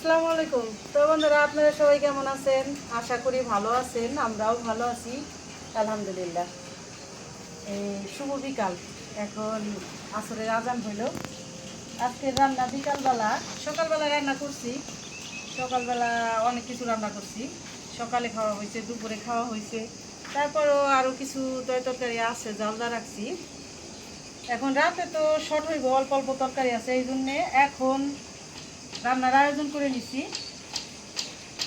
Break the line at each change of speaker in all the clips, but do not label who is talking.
আসসালামু আলাইকুম। তো বন্ধুরা, আপনারা সবাই কেমন আছেন? আশা করি ভালো আছেন, আমরাও ভালো আছি আলহামদুলিল্লাহ। এই শুভ বিকাল, এখন আসরের আজান হইল। আজকের রান্না বিকালবেলা, সকালবেলা রান্না করছি। সকালবেলা অনেক কিছু রান্না করছি। সকালে খাওয়া হয়েছে, দুপুরে খাওয়া হয়েছে, তারপরও আরও কিছু তরকারি আছে, জালদা রাখছি। এখন রাতে তো শর্ট হইব, অল্প অল্প তরকারি আছে, এই জন্যে এখন রান্নার আয়োজন করে নিছি।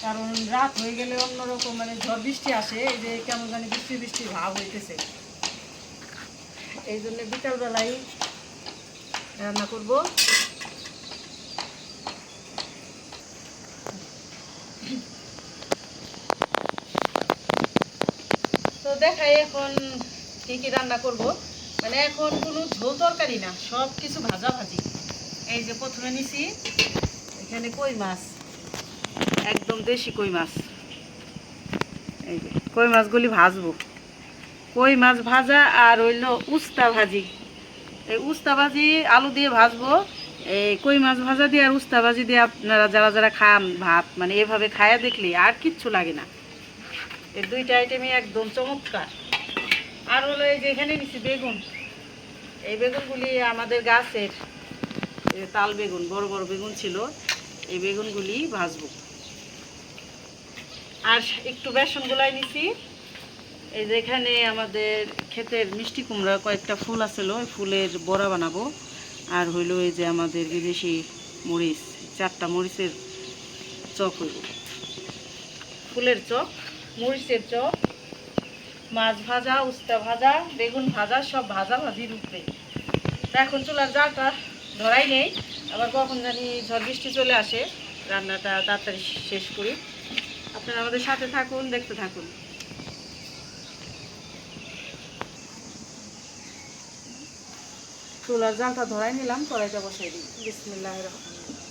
কারণ রাত হয়ে গেলে অন্যরকম ঝড় বৃষ্টি আসে, এই যে কেমন জানি বৃষ্টি বৃষ্টি ভাব হইতেছে, এই জন্য বিকালবেলায় রান্না করব। তো দেখাই এখন কি কি রান্না করব। এখন কোনো ঝোল তরকারি না, সব কিছু ভাজা ভাজি। এই যে প্রথমে নিছি এখানে কই মাছ, একদম দেশি কই মাছ। এই যে কই মাছগুলি ভাজবো, কই মাছ ভাজা আর হইল উস্তা ভাজি। এই উস্তা ভাজি আলু দিয়ে ভাজবো, এই কই মাছ ভাজা দিয়ে আর উস্তা ভাজি দিয়ে আপনারা যারা যারা খান ভাত, এভাবে খায়া দেখলে আর কিচ্ছু লাগে না। এই দুইটা আইটেমই একদম চমৎকার। আর হলো এই যে এখানে নিচ্ছি বেগুন, এই বেগুনগুলি আমাদের গাছের তাল বেগুন, বড় বড় বেগুন ছিল, এই বেগুনগুলি ভাজবো। আর একটু বেসন গুলাই নিছি। এই যে এখানে আমাদের ক্ষেতের মিষ্টি কুমড়া কয়েকটা ফুল আছিল, ওই ফুলের বড়া বানাবো। আর হইলো এই যে আমাদের বিদেশি মরিচ, 4টা মরিচের চপ হইব, ফুলের চপ, মরিচের চপ, মাছ ভাজা, উস্তা ভাজা, বেগুন ভাজা, সব ভাজা ভাজির উপরে। এখন চুলার জালটা ধরাই নেই, আবার কখন জানি ঝড় বৃষ্টি চলে আসে, রান্নাটা তাড়াতাড়ি শেষ করি। আপনারা আমাদের সাথে থাকুন, দেখতে থাকুন। চুলার জালটা ধরাই নিলাম, কড়াইটা বসাই দিই। বিসমিল্লাহির রহমানির রহিম।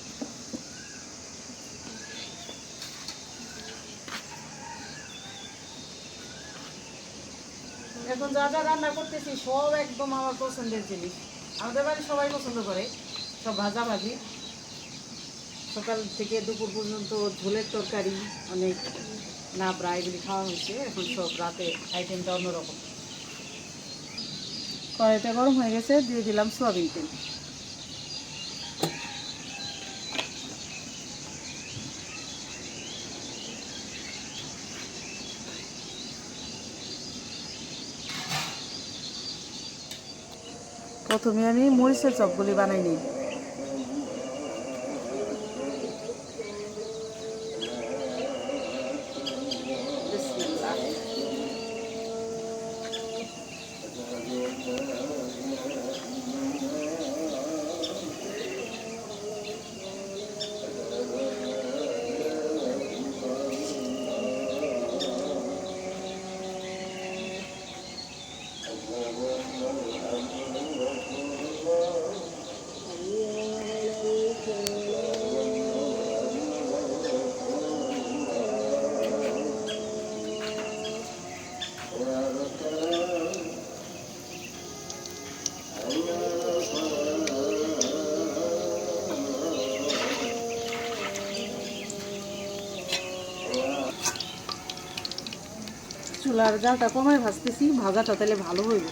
এখন যা যা রান্না করতেছি সব একদম আমার পছন্দের জিনিস, আমাদের বাড়ি সবাই পছন্দ করে। সব ভাজা ভাজি, সকাল থেকে দুপুর পর্যন্ত ঝোলের তরকারি, অনেক নাবড়া এগুলি খাওয়া হয়েছে। এখন সব রাতে আইটেমটা অন্যরকম। কড়াইটা গরম হয়ে গেছে, দিয়ে দিলাম সয়াবিন তেল। প্রথমে আমি মরিচের চপগুলি বানাই নিই। বিসমিল্লাহ। চুলার জালটা কমায় ভাজতেছি, ভাজাটা তাহলে ভালো হইব।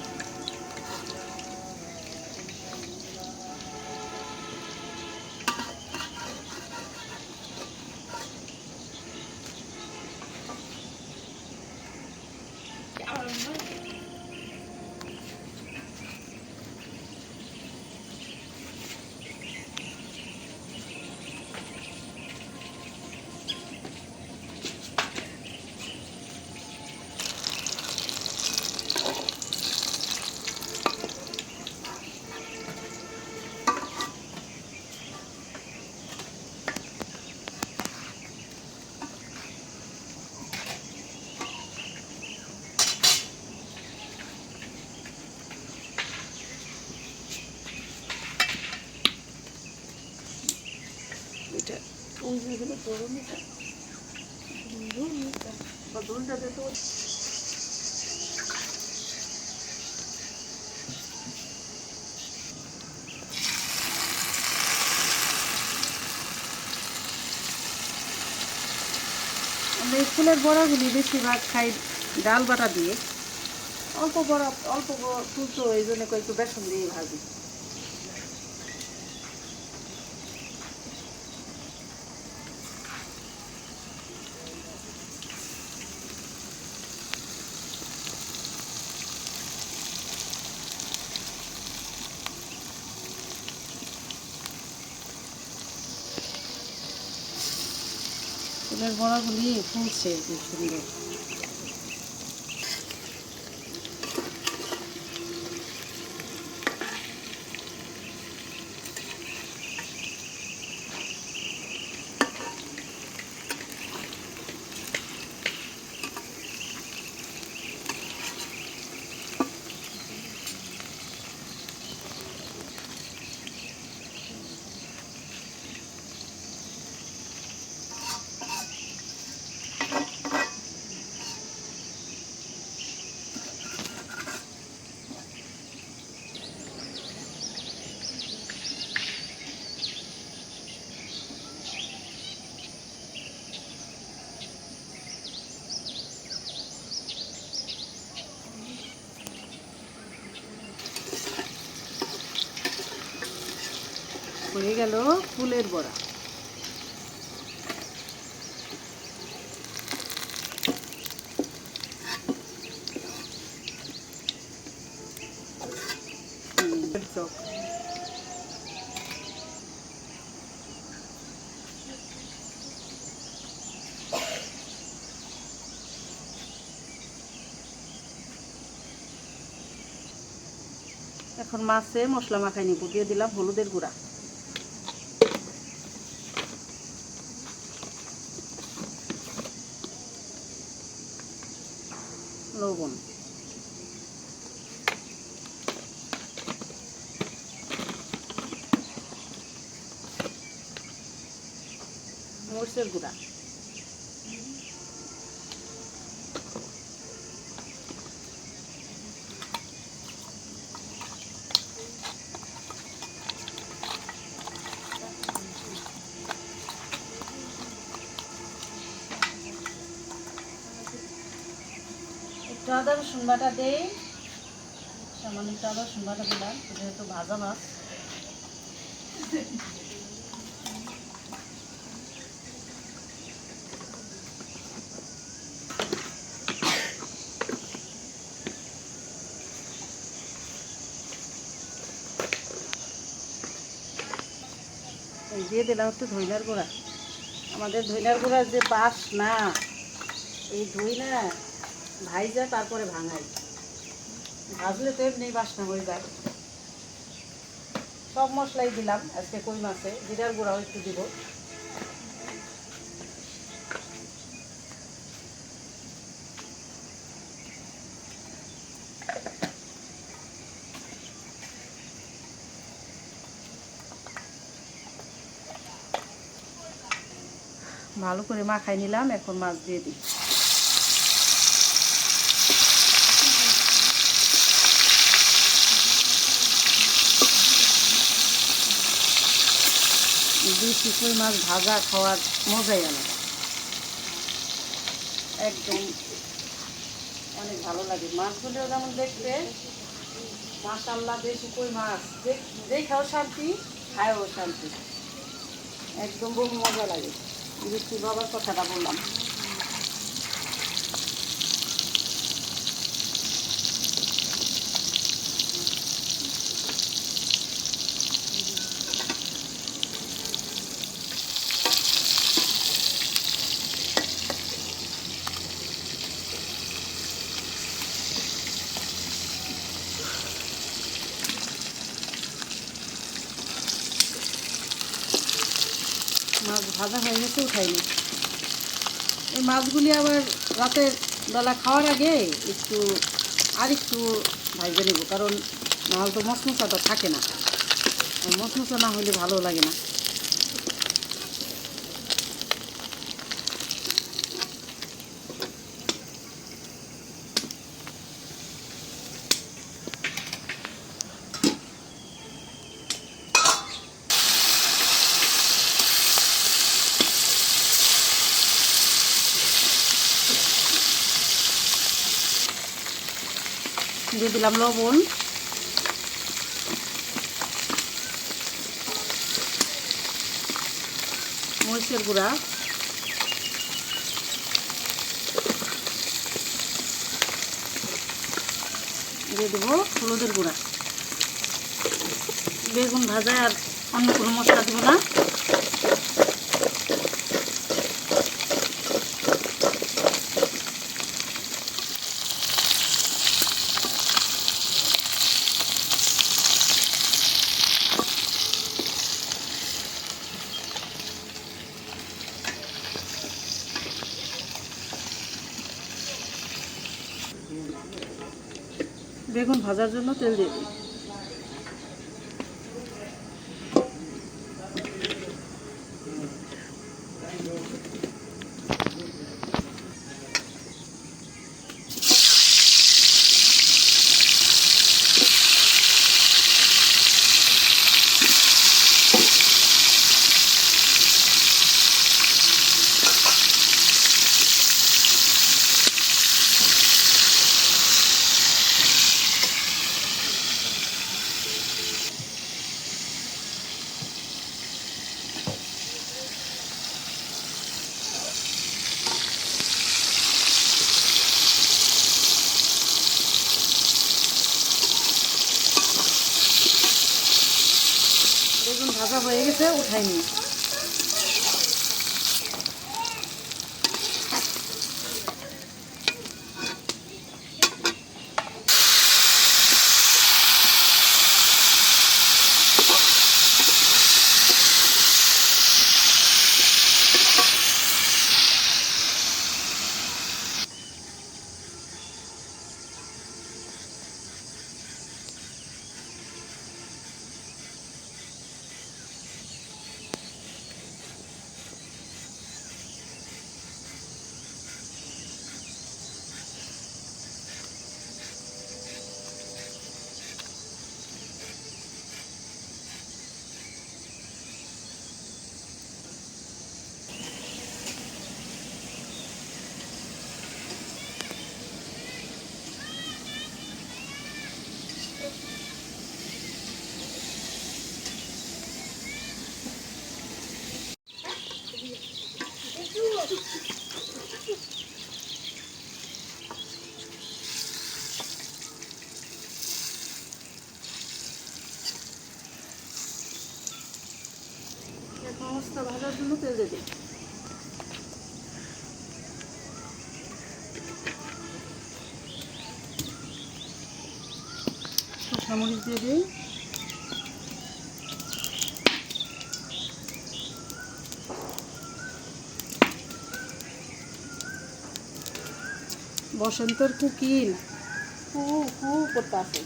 এটা কোন জায়গায় দরুনটা দরুনটা বা দরুনটা তো আমরা এই ফুলের বড়াগুলি বেশিরভাগ খাই ডাল বাটা দিয়ে। অল্প বড়া অল্প ফুল তো এই জন্য একটু বেসন দিয়ে ভাজি। ফুলের বড়াগুলি ফুলছে খুব সুন্দর। হয়ে গেল ফুলের বড়া। এখন মাছে মশলা মাখাই নিব। দিয়ে দিলাম হলুদের গুঁড়া, লবণ, মরিচের গুঁড়া, একটু আদা রসুন বাটা দেই। সামান্য একটু আদা রসুন বাটা দিলাম, যেহেতু ভাজা মাছ। এই দিয়ে দিলাম একটু ধইনার গুঁড়া। আমাদের ধইনার গুঁড়ার যে বাস না, এই ধইনা ভাইজা তারপরে ভাঙাই, ভাজলে তো এমনি বাসনা হয়ে যায়। সব মশলাই দিলাম আজকে কই মাছে, জিরার গুঁড়াও একটু দিব। ভালো করে মাখাই নিলাম, এখন মাছ দিয়ে দিই। দেশি কই মাছ ভাজা খাওয়ার মজাই আলাদা, একদম অনেক ভালো লাগে। মাছগুলোও যেমন দেখতে মাশাআল্লাহ, দেশি কই মাছ দেখাও শান্তি, খায়ও শান্তি, একদম বহু মজা লাগে। বৃষ্টি বাবার কথাটা বললাম। মাছ ভাজা হয়ে গেছে, উঠাইনি। এই মাছগুলি আবার রাতের বেলা খাওয়ার আগে একটু একটু ভাজে নেব, কারণ নাহলে তো মশমশাটা থাকে না। মশমশা না হলে ভালো লাগে না। দিয়ে দিলাম লবণ, মরিচের গুঁড়া, দিয়ে দেবো হলুদের গুঁড়া। বেগুন ভাজায় আর অন্য কোনো মশলা দেবো না। বেগুন ভাজার জন্য তেল দিয়ে দিই। বেগুন ভাজা হয়ে গেছে, উঠাই নিই। মশলা ভাজার জন্য তেল দিয়ে দিই। শুকনো মরিচ দিয়ে দিই, বসন্তর কুকিল খুব করতে আছে।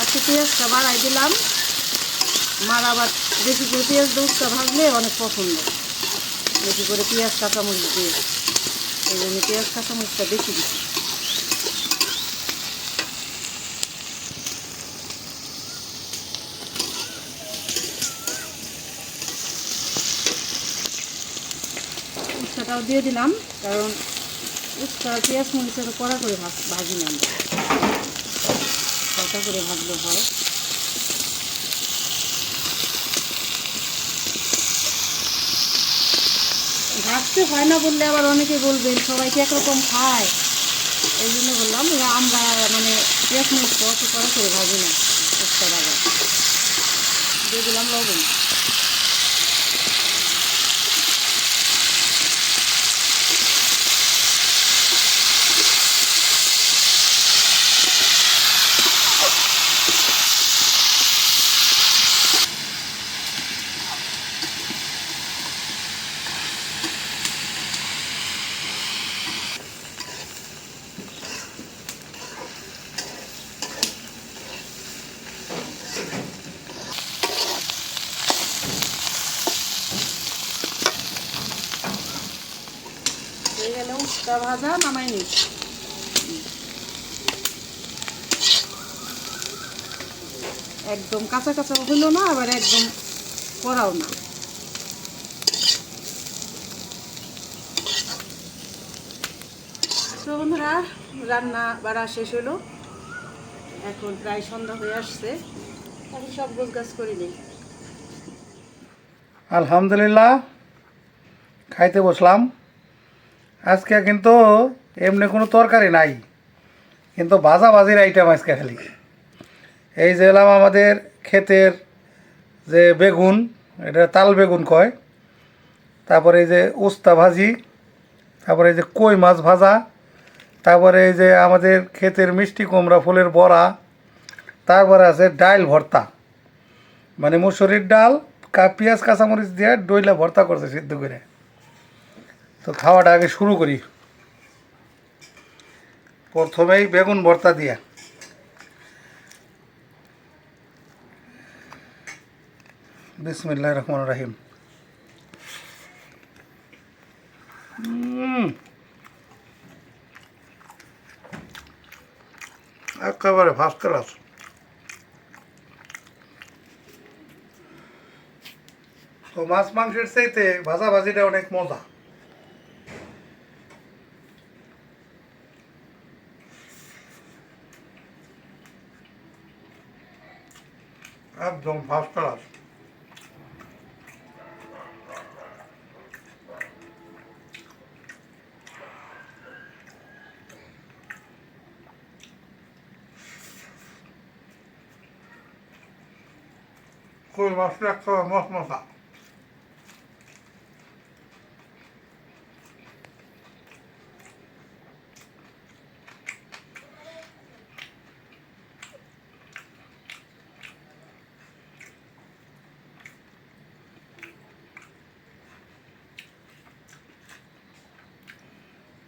আজকে পেঁয়াজটা বাড়াই দিলাম, আমার আবার বেশি করে পেঁয়াজ দুধটা ভাজলে অনেক পছন্দ, বেশি করে পেঁয়াজ কাঁচামরিচ দিয়ে, এই জন্য পেঁয়াজ কাঁচামরিচটা বেশি দিচ্ছি। উচ্ছাটাও দিয়ে দিলাম, কারণ উচ্ছা পেঁয়াজ মরিচটা কড়া করে ভাজি না, হালকা করে ভাজলে হয়। ভাজতে হয় না বললে আবার অনেকে বলবেন সবাইকে একরকম খায়, এই জন্য বললাম আমরা মানে পেঁয়াজ মরিচটা অত কড়া করে ভাজি না। উচ্ছা ভাজা দিয়ে দিলাম লবণ, হয়ে গেলে উচ্ছা ভাজা নামাই নিই। একদম কাঁচা কাঁচা হইলো না, আবার একদম কড়াও না। তো বন্ধুরা, রান্না বাড়া শেষ হলো, এখন প্রায় সন্ধ্যা হয়ে আসছে, এখন সব গোছগাছ করে নিই।
আলহামদুলিল্লাহ, খাইতে বসলাম। আজকে কিন্তু এমনি কোনো তরকারি নাই, কিন্তু ভাজা ভাজির আইটেম আজকে খালি। এই যে এলাম আমাদের ক্ষেতের যে বেগুন, এটা তাল বেগুন কয়, তারপরে এই যে উস্তা ভাজি, তারপরে এই যে কই মাছ ভাজা, তারপরে এই যে আমাদের ক্ষেতের মিষ্টি কুমড়া ফুলের বড়া, তারপরে আছে ডাল ভর্তা, মানে মুসুরির ডাল পেঁয়াজ কাঁচামরিচ দিয়ে ডইলা ভর্তা করছে সিদ্ধ করে। তো খাওয়াটা আগে শুরু করি, প্রথমেই বেগুন ভর্তা দিয়া। বিসমিল্লাহির রহমানির রহিম। একেবারে ফার্স্ট ক্লাস। তো মাছ মাংসের চাইতে ভাজা ভাজিটা অনেক মজা। একদম ফার্স্ট ক্লাস। কই মাছটা একটা মশ মশা।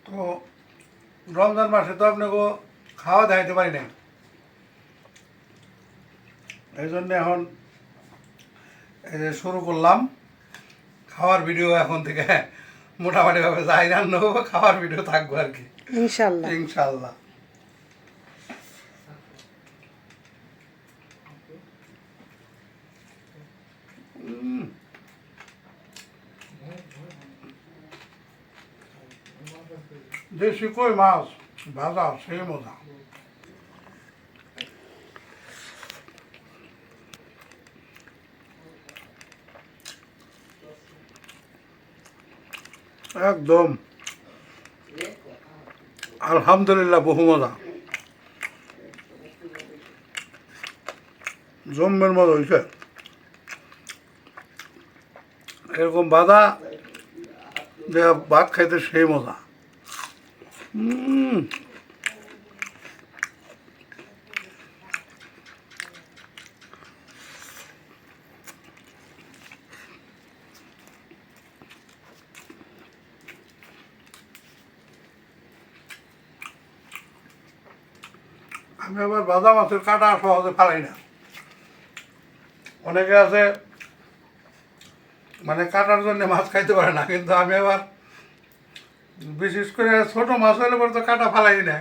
তো রমজান মাসে তো আপনাকে খাওয়া দেখাইতে পারি না, এই জন্য এখন এই যে শুরু করলাম খাওয়ার ভিডিও। এখন থেকে মোটামুটিভাবে যাই রান্না হবো, খাওয়ার ভিডিও থাকবো আর কি,
ইনশাল্লাহ।
ইনশাল্লাহ। দেশি কই মাছ ভাজা সেই মজা। একদম আলহামদুলিল্লাহ, বহু মজা, জম্মের মজা হয়েছে। এরকম বাদা যে ভাত খাইতে সেই মজা। আমি আবার বাদা মাছের কাঁটা সহজে ফালাই না। অনেকে আছে মানে কাটার জন্য মাছ খাইতে পারে না, কিন্তু আমি আবার বিশেষ করে ছোট মাছ হলে পরে তো কাঁটা ফালাই না,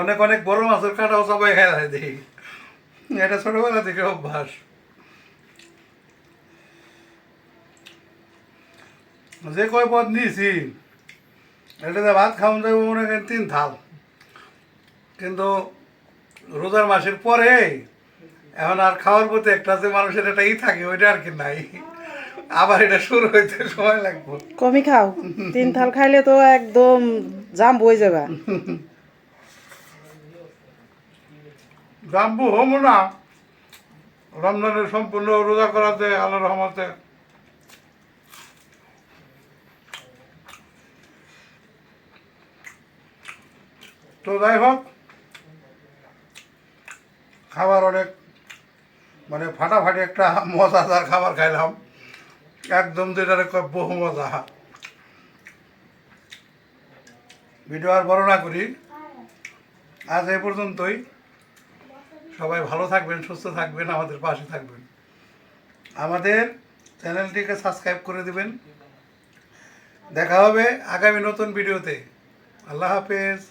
অনেক অনেক বড় মাছের কাঁটাও সবাই খেলায় দেখি। এটা ছোটবেলা থেকে অভ্যাস। যে কয় পদ নিয়েছি এটাতে ভাত খাওয়ান যাবে মনে করেন 3 থাল, কিন্তু রোজার মাসের পরে এখন আর খাওয়ার প্রতি একটা যে মানুষের একটা থাকে, ওইটা আর কি নাই। আবার এটা শুরু হইতে সময় লাগবে।
কমই খাও, 3 থাল খাইলে তো একদম জাম বই যাবে।
জাম্বু হমো না, রমজানের সম্পূর্ণ রোজা করাতে আল্লাহর রহমতে। তো যাই হোক, খাবার অনেক মানে ফাটাফাটি একটা মজাদার খাবার খাইলাম, একদম যেটারে বহু মজা। ভিডিও আর বড় না করি, আজ এই পর্যন্তই। সবাই ভালো থাকবেন, সুস্থ থাকবেন, আমাদের পাশে থাকবেন, আমাদের চ্যানেলটিকে সাবস্ক্রাইব করে দিবেন। দেখা হবে আগামী নতুন ভিডিওতে। আল্লাহ হাফেজ।